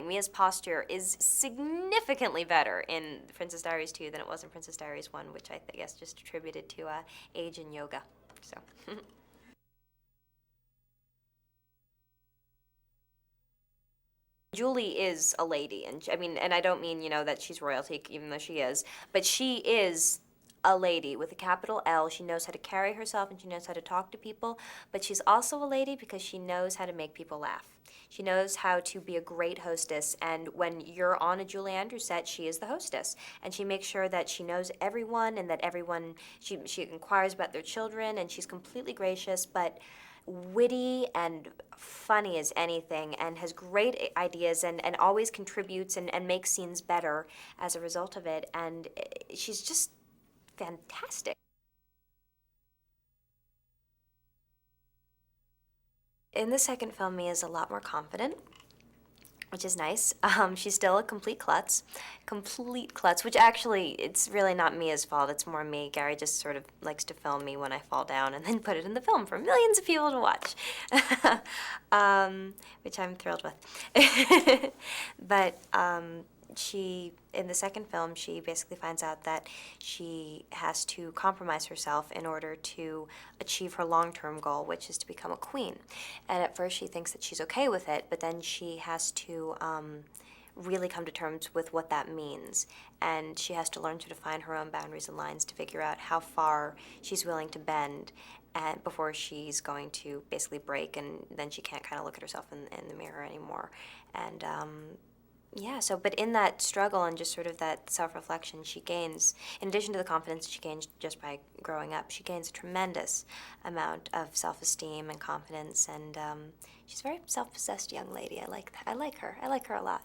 Mia's posture is significantly better in Princess Diaries 2 than it was in Princess Diaries 1, which I guess just attributed to age and yoga. So. Julie is a lady, and and I don't mean, that she's royalty, even though she is, but she is a lady with a capital L. She knows how to carry herself and she knows how to talk to people, but she's also a lady because she knows how to make people laugh. She knows how to be a great hostess, and when you're on a Julie Andrews set, she is the hostess, and she makes sure that she knows everyone and that everyone, she inquires about their children, and she's completely gracious, but witty and funny as anything, and has great ideas, and always contributes and makes scenes better as a result of it, and she's just fantastic. In the second film, Mia's a lot more confident, which is nice. She's still a complete klutz, which actually, it's really not Mia's fault, it's more me. Garry just sort of likes to film me when I fall down and then put it in the film for millions of people to watch, which I'm thrilled with. But in the second film, she basically finds out that she has to compromise herself in order to achieve her long-term goal, which is to become a queen. And at first she thinks that she's okay with it, but then she has to really come to terms with what that means. And she has to learn to define her own boundaries and lines to figure out how far she's willing to bend and before she's going to basically break, and then she can't kind of look at herself in the mirror anymore. And yeah, but in that struggle and just sort of that self-reflection, she gains, in addition to the confidence she gains just by growing up, she gains a tremendous amount of self-esteem and confidence, and she's a very self-possessed young lady. I like her. I like her a lot.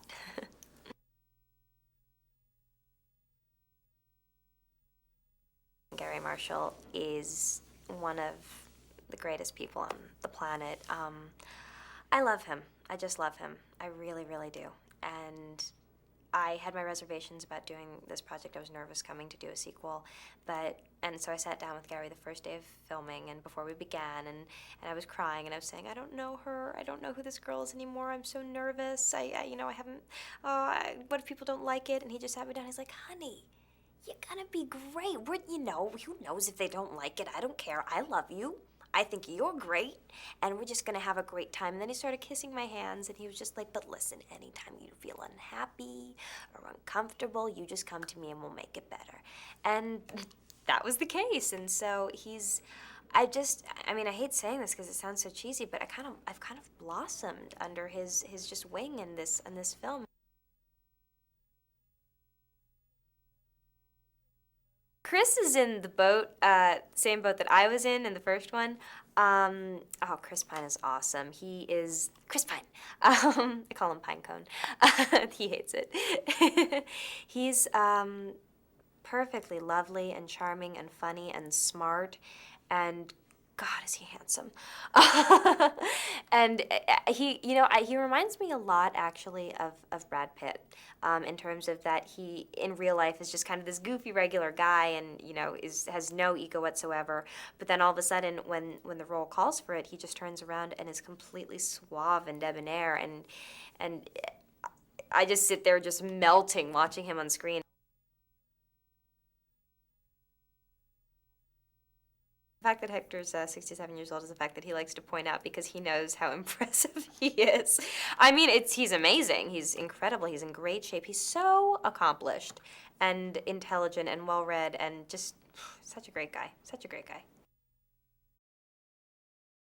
Garry Marshall is one of the greatest people on the planet. I love him. I just love him. I really, really do. And I had my reservations about doing this project. I was nervous coming to do a sequel, and so I sat down with Garry the first day of filming, and before we began, and I was crying, and I was saying, I don't know her, I don't know who this girl is anymore, I'm so nervous, I haven't, what if people don't like it? And he just sat me down, he's like, honey, you're gonna be great, who knows if they don't like it, I don't care, I love you. I think you're great, and we're just gonna have a great time. And then he started kissing my hands, and he was just like, but listen, anytime you feel unhappy or uncomfortable, you just come to me and we'll make it better. And that was the case. And so I hate saying this because it sounds so cheesy, but I've kind of blossomed under his just wing in this film. Chris is in the boat, same boat that I was in the first one. Chris Pine is awesome. He is Chris Pine. I call him Pinecone. He hates it. He's perfectly lovely and charming and funny and smart, and God, is he handsome. And he reminds me a lot, actually, of Brad Pitt, in terms of that he, in real life, is just kind of this goofy, regular guy and, has no ego whatsoever. But then all of a sudden, when the role calls for it, he just turns around and is completely suave and debonair. And I just sit there just melting watching him on screen. The fact that Hector's 67 years old is the fact that he likes to point out because he knows how impressive he is. He's amazing. He's incredible. He's in great shape. He's so accomplished and intelligent and well-read and just such a great guy. Such a great guy.